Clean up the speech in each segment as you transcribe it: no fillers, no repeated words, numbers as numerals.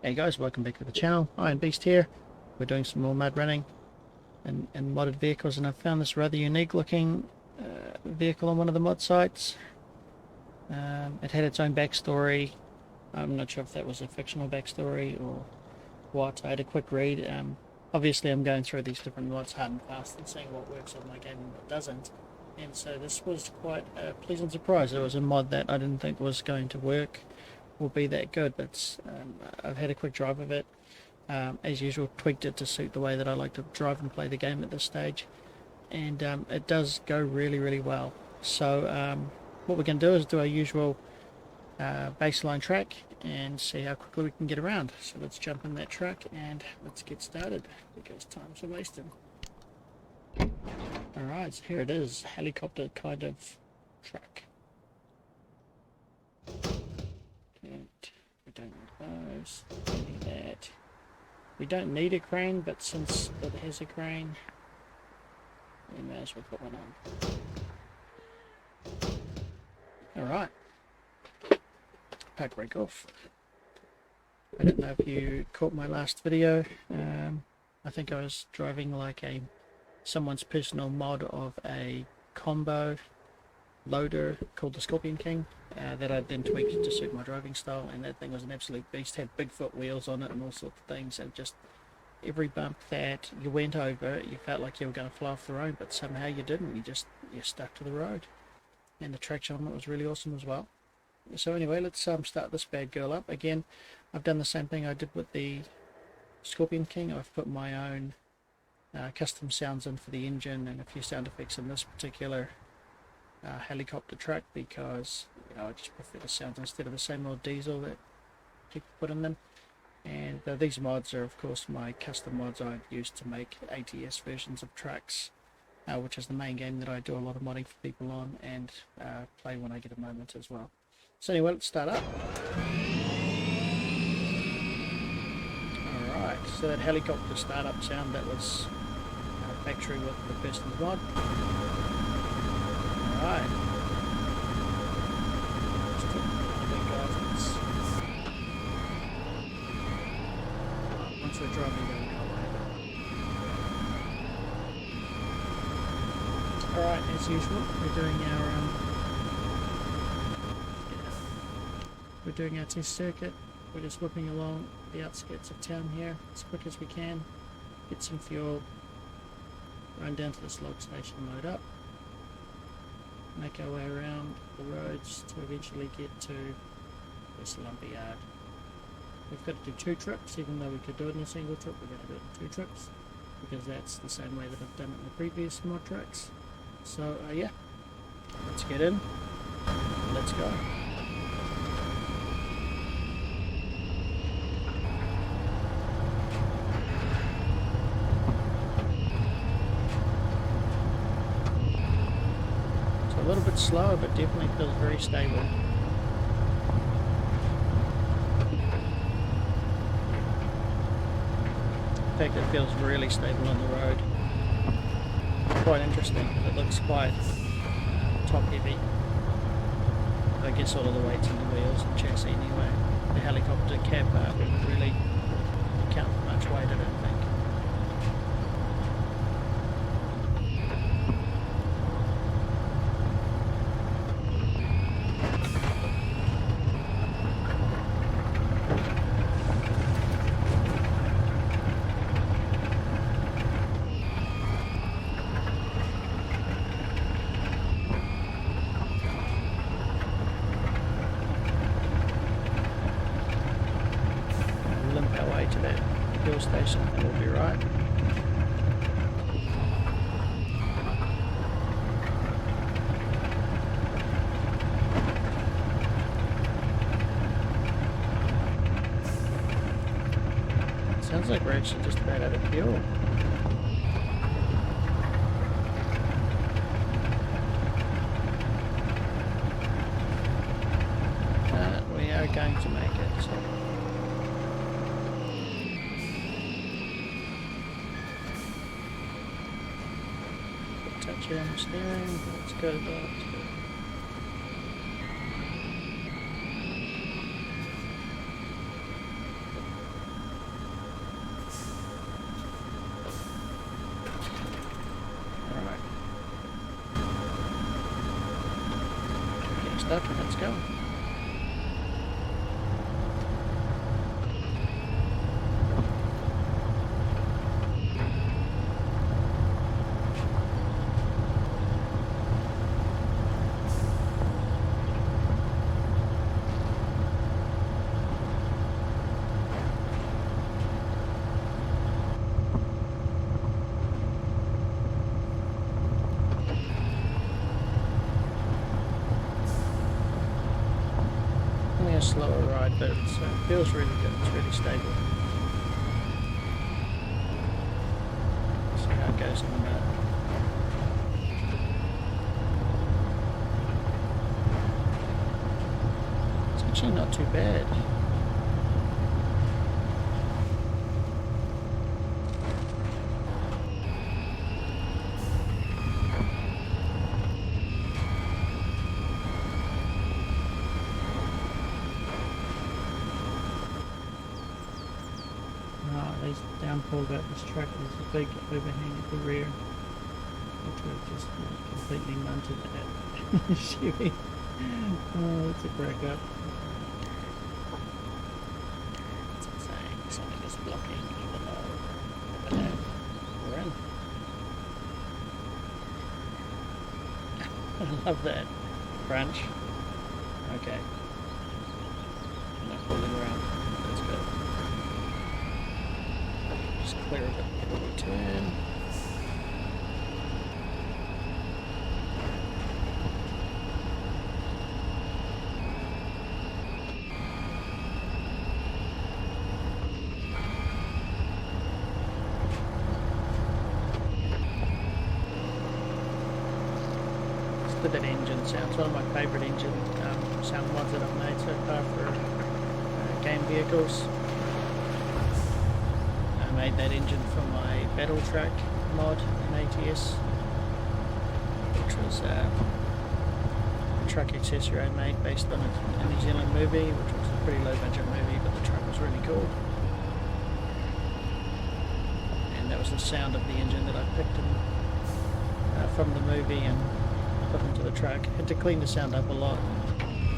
Hey guys, welcome back to the channel. Iron Beast here. We're doing some more mud running and modded vehicles, and I found this rather unique looking vehicle on one of the mod sites. It had its own backstory. I'm not sure if that was a fictional backstory or what. I had a quick read. Obviously I'm going through these different mods hard and fast and seeing what works on my game and what doesn't. And so this was quite a pleasant surprise. It was a mod that I didn't think was going to work will be that good, but I've had a quick drive of it. As usual, tweaked it to suit the way that I like to drive and play the game at this stage, and it does go really well. So what we're going to do is do our usual baseline track and see how quickly we can get around. So let's jump in that truck and let's get started because time's a wasting. Alright, so here it is, helicopter kind of truck. We don't need those, we need that. We don't need a crane, but since it has a crane, we may as well put one on. Alright. Pack brake off. I don't know if you caught my last video. I think I was driving like someone's personal mod of a combo loader called the Scorpion King that I then tweaked to suit my driving style, and that thing was an absolute beast. Had Bigfoot wheels on it and all sorts of things, and just every bump that you went over you felt like you were going to fly off the road, but somehow you didn't. You stuck to the road, and the traction on it was really awesome as well. So anyway, let's start this bad girl up. Again, I've done the same thing I did with the Scorpion King. I've put my own custom sounds in for the engine and a few sound effects in this particular helicopter truck, because I just prefer the sounds instead of the same old diesel that people put in them. And these mods are of course my custom mods I've used to make ATS versions of trucks, which is the main game that I do a lot of modding for people on and play when I get a moment as well. So anyway, let's start up. Alright, so that helicopter startup sound, that was factory with the person's mod. Alright. Once we're driving down the highway. Alright, as usual, we're doing our test circuit. We're just whipping along the outskirts of town here as quick as we can. Get some fuel, run down to this log station, load up, make our way around the roads to eventually get to this lumber yard. We've got to do 2 trips, even though we could do it in a single trip. We're going to do it in 2 trips because that's the same way that I've done it in the previous mod trucks. So yeah, let's get in, let's go. A little bit slower, but definitely feels very stable. In fact, it feels really stable on the road. Quite interesting. It looks quite top heavy. I guess all of the weight's in the wheels and chassis anyway. The helicopter cab wouldn't really count for much weight, I don't think. Limp our way to that fuel station and we'll be right. Sounds like we're actually just about out of fuel. We are going to make it. So. Touch here on the steering, let's go to that. Heli-Truck and let's go. A slower ride, but it feels really good. It's really stable. See how it goes in a minute. It's actually not too bad. These downpulled out this track, there's a big overhang at the rear, which we've just completely mounted that Chevy. Oh, it's a crack up. It's insane. Something is blocking even though we're in. I love that branch. Okay. I'm not fooling around. Let's go. Just clear a bit before we turn. Just that engine sounds one of my favourite engine sound mods that I've made so far for game vehicles. I made that engine for my Heli-Truck mod in ATS, which was a truck accessory I made based on a New Zealand movie, which was a pretty low budget movie, but the truck was really cool. And that was the sound of the engine that I picked from the movie and put into the truck. Had to clean the sound up a lot,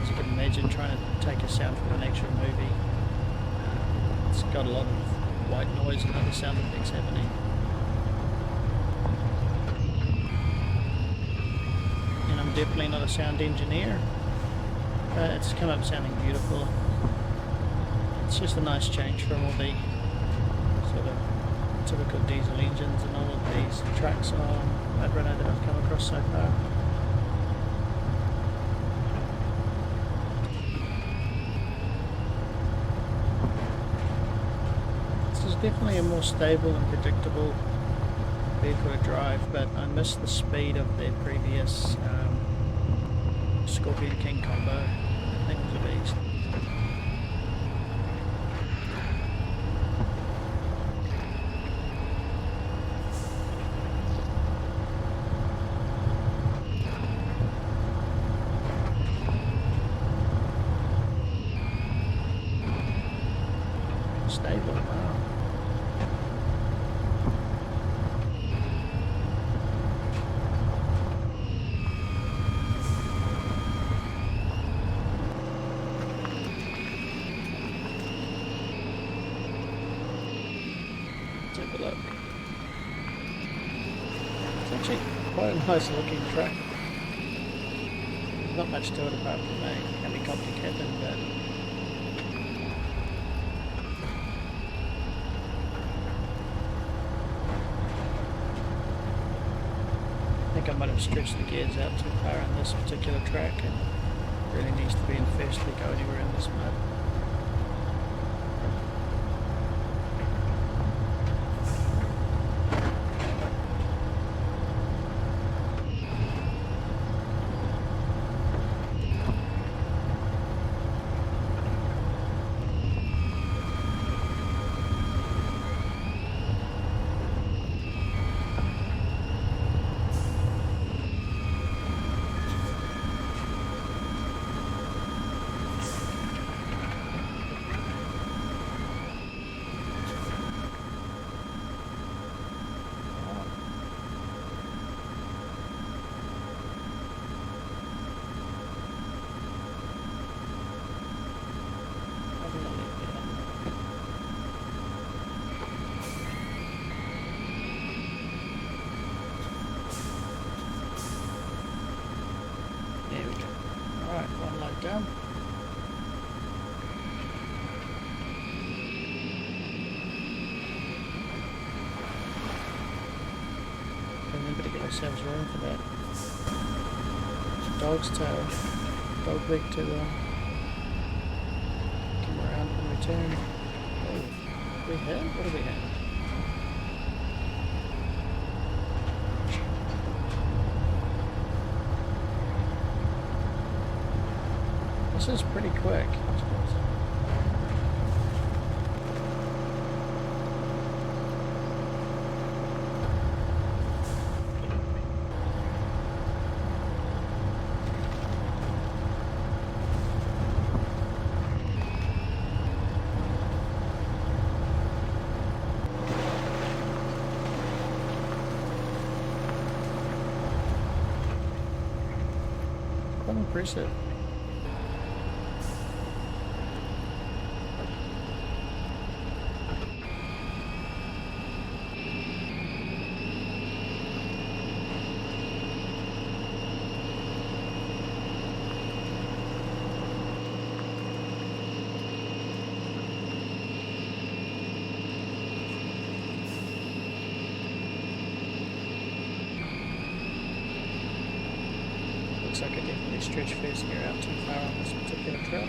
as you can imagine, trying to take a sound from an actual movie. It's got a lot of white noise and other sound effects happening. And I'm definitely not a sound engineer, but it's come up sounding beautiful. It's just a nice change from all the sort of typical diesel engines and all of these trucks on Mudrunner that I've come across so far. Definitely a more stable and predictable vehicle to drive, but I miss the speed of their previous Scorpion King combo. I think it was a beast. Stable, wow. Have a look. It's actually quite a nice looking truck. There's not much to it apart from a helicopter cabin, but I think I might have stretched the gears out too far on this particular track, and it really needs to be in first to go anywhere in this mud. ourselves room for that. Dog's tail. Dog leg to come around and return. Oh, we had? What do we have? This is pretty quick. Quite impressive. Looks like I definitely stretched first gear out too far on this particular truck.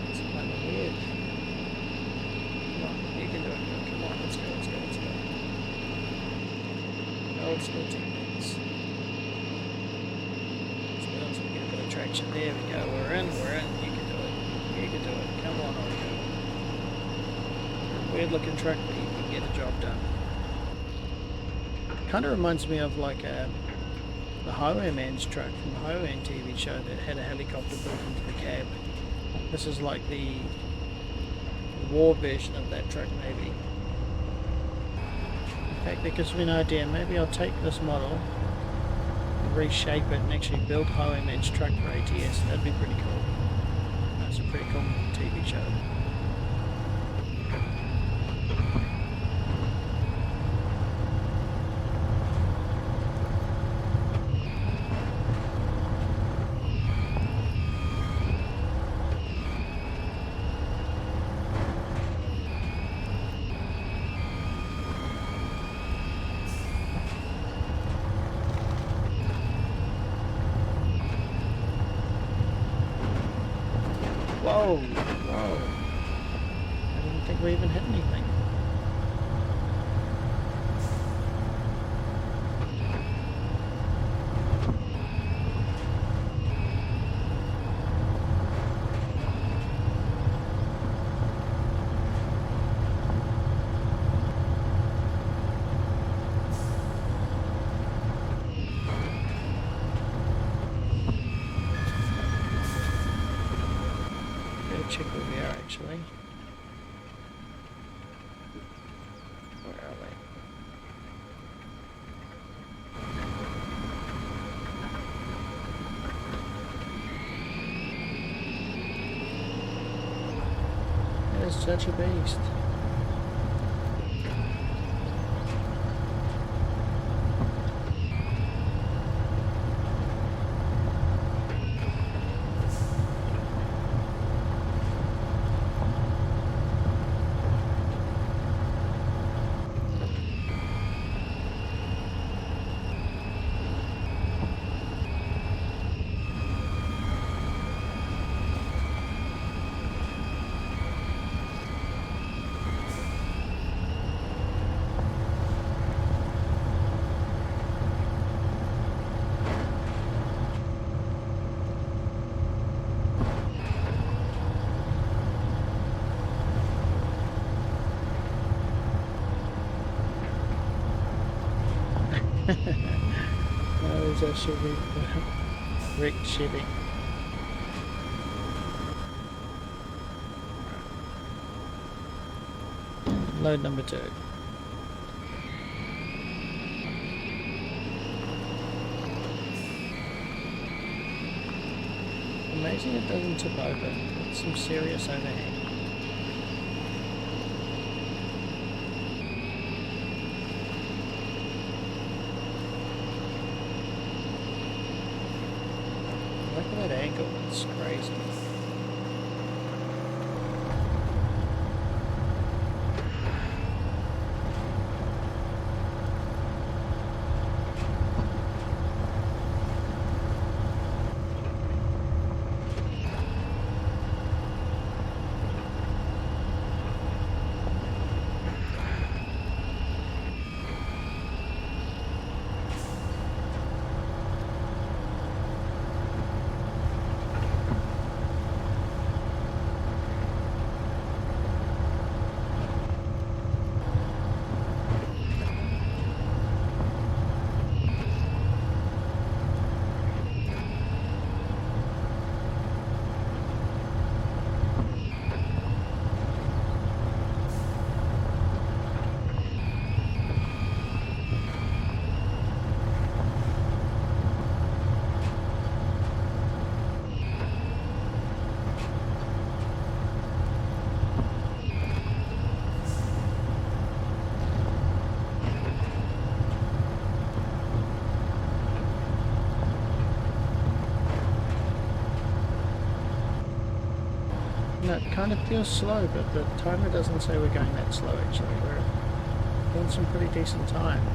It's kind of weird. Come on, you can do it. Come on, let's go, let's go, let's go. Old school techniques. Let's get on so we get a bit of traction. There we go, we're in. You can do it. You can do it. Come on, Oreo. Weird looking truck, but you can get a job done. Kind of reminds me of like the Highwayman's truck from the Highwayman TV show that had a helicopter built into the cab. This is like the war version of that truck, maybe. In fact, that gives me an idea. Maybe I'll take this model and reshape it and actually build Highwayman's truck for ATS. That'd be pretty cool. That's a pretty cool TV show. Whoa, whoa. I didn't think we even hit anything. Check where we are actually. Where are we? It is such a beast. No, there's a Chevy, wrecked Chevy. Load number 2. Amazing it doesn't tip over. It's some serious overhang. Look at that angle, it's crazy. And it kind of feels slow, but the timer doesn't say we're going that slow actually. We're doing some pretty decent time.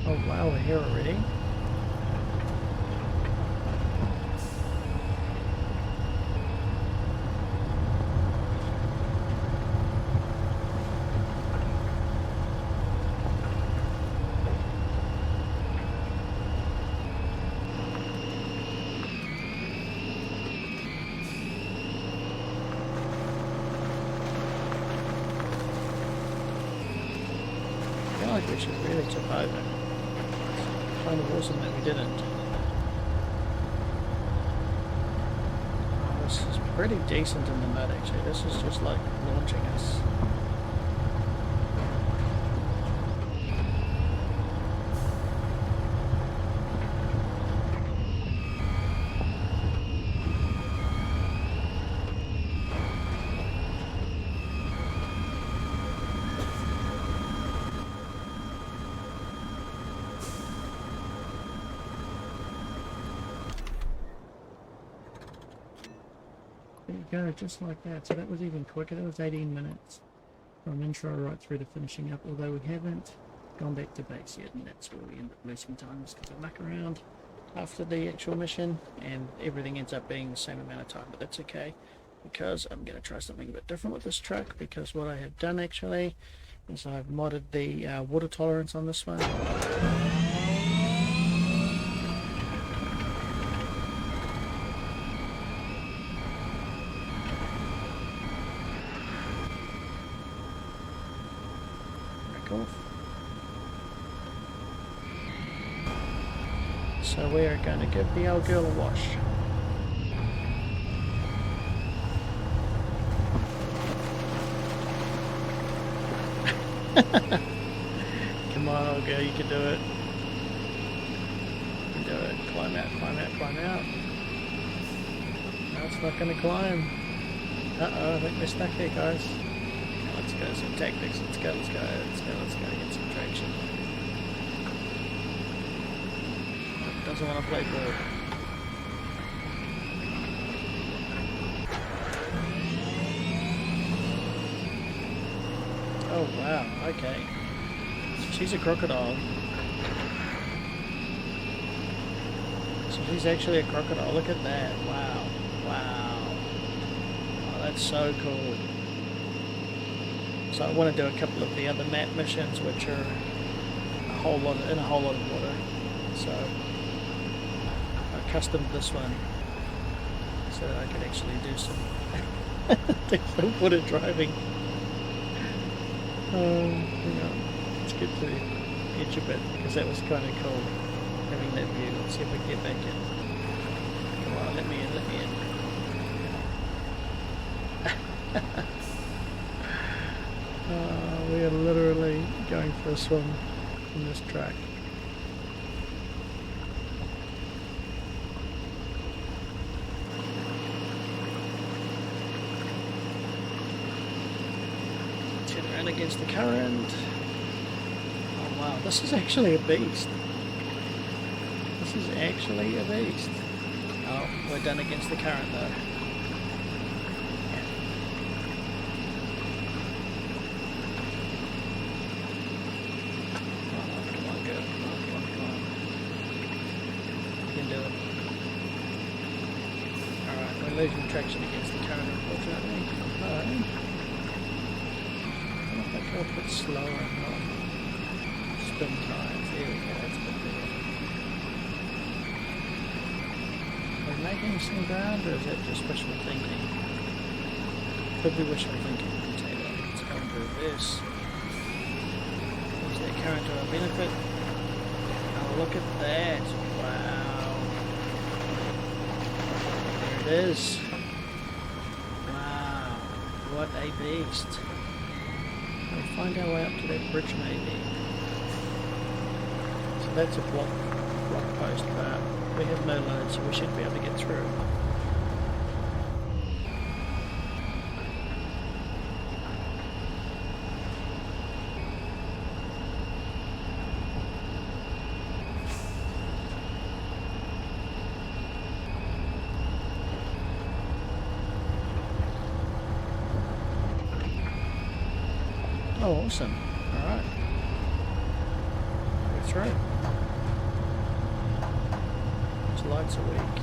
Oh wow, we're here already. I feel like we should really jump over. Kind of awesome that we didn't. Oh, this is pretty decent in the mud actually. This is just like launching us. There you go, just like that. So that was even quicker. That was 18 minutes from intro right through to finishing up, although we haven't gone back to base yet, and that's where we end up losing time, is because I muck around after the actual mission and everything ends up being the same amount of time. But that's okay, because I'm going to try something a bit different with this truck, because what I have done actually is I've modded the water tolerance on this one. Off. So we are going to give the old girl a wash. Come on, old girl, you can do it. You can do it. Climb out, climb out, climb out. No, it's not going to climb. Uh-oh, I think we're stuck here, guys. Let's go, some tactics, let's go, let's go, let's go, let's go, get some traction. Doesn't want to play ball. Oh wow, okay. So she's a crocodile. So she's actually a crocodile, look at that, wow, wow. Oh, that's so cool. So I want to do a couple of the other map missions, which are in a whole lot of water. So I customed this one so that I could actually do some water driving. Hang on, let's get to the edge a bit, because that was kind of cool having that view. Let's see if we can get back in. Come on, let me in, let me in. We are literally going for a swim in this track. Turn around against the current. Oh wow, this is actually a beast. This is actually a beast. Oh, we're done against the current though. Losing traction against the current, unfortunately. But I think I'll go a bit slower and not spin tires. There we go, that's a bit better. Are we making some ground, or is that just wishful thinking? Could be wishful thinking, I can tell you that. Let's go into reverse. Use that current to our benefit. Oh, look at that. Wow. It is. Wow, what a beast. We find our way up to that bridge maybe. So that's a block post, but we have no load, so we should be able to get through. Oh, awesome. Alright. We're through. Those lights are weak.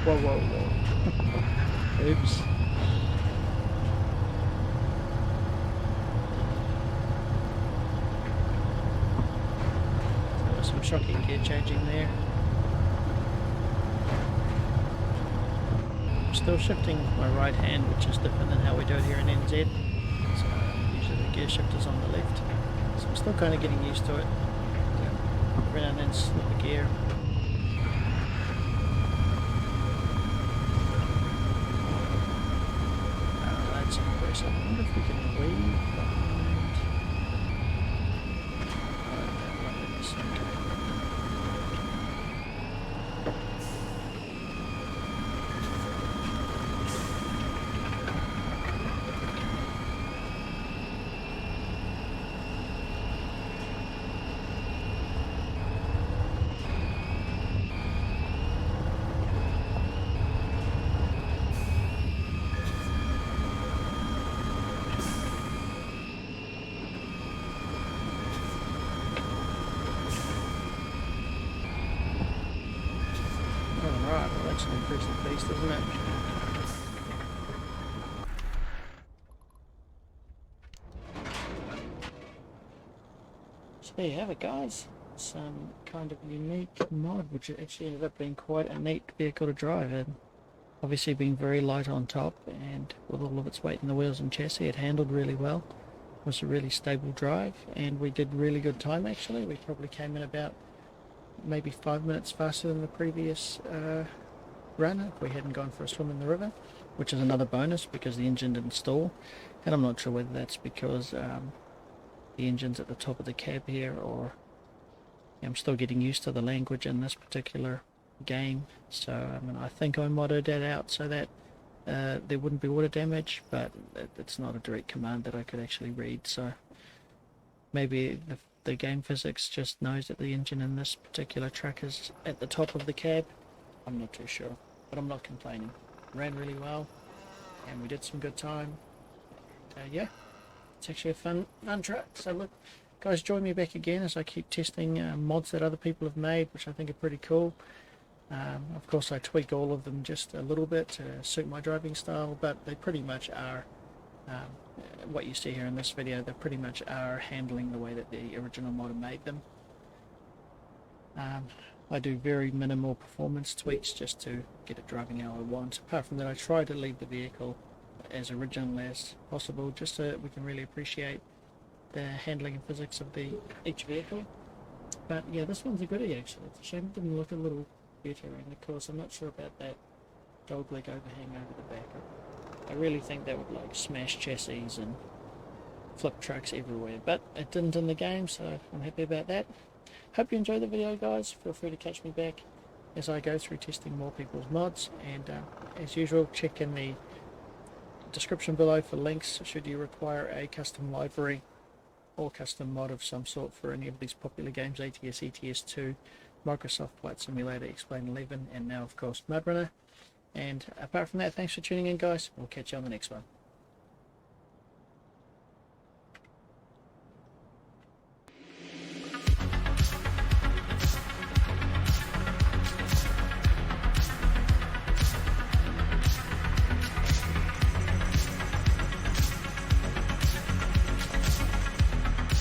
Whoa, whoa, whoa. Oops. There was some shocking gear changing there. I'm still shifting with my right hand, which is different than how we do it here in NZ. So usually the gear shift is on the left. So I'm still kind of getting used to it. Every now and then slip a gear. I wonder if we can leave behind. Alright, well that's an impressive beast, isn't it? So there you have it, guys. Some kind of unique mod which actually ended up being quite a neat vehicle to drive, and obviously being very light on top, and with all of its weight in the wheels and chassis it handled really well. It was a really stable drive, and we did really good time actually. We probably came in about maybe 5 minutes faster than the previous run if we hadn't gone for a swim in the river, which is another bonus because the engine didn't stall. And I'm not sure whether that's because the engine's at the top of the cab here, or I'm still getting used to the language in this particular game. So I mean, I think I modded that out so that there wouldn't be water damage, but it's not a direct command that I could actually read. So maybe the game physics just knows that the engine in this particular truck is at the top of the cab. I'm not too sure, but I'm not complaining. Ran really well, and we did some good time. Yeah, it's actually a fun truck. So look, guys, join me back again as I keep testing mods that other people have made, which I think are pretty cool. Of course, I tweak all of them just a little bit to suit my driving style, but they pretty much are what you see here in this video. They pretty much are handling the way that the original modder made them. I do very minimal performance tweaks just to get it driving how I want. Apart from that, I try to leave the vehicle as original as possible, just so that we can really appreciate the handling and physics of each vehicle. But yeah, this one's a goodie actually. It's a shame it didn't look a little better, and of course I'm not sure about that dogleg overhang over the back. I really think that would like smash chassis and flip trucks everywhere, but it didn't in the game, so I'm happy about that. Hope you enjoyed the video, guys. Feel free to catch me back as I go through testing more people's mods, and as usual, check in the description below for links should you require a custom library or custom mod of some sort for any of these popular games: ATS, ETS2, Microsoft Flight Simulator, Explain 11, and now of course Mud Runner. And apart from that, thanks for tuning in, guys. We'll catch you on the next one.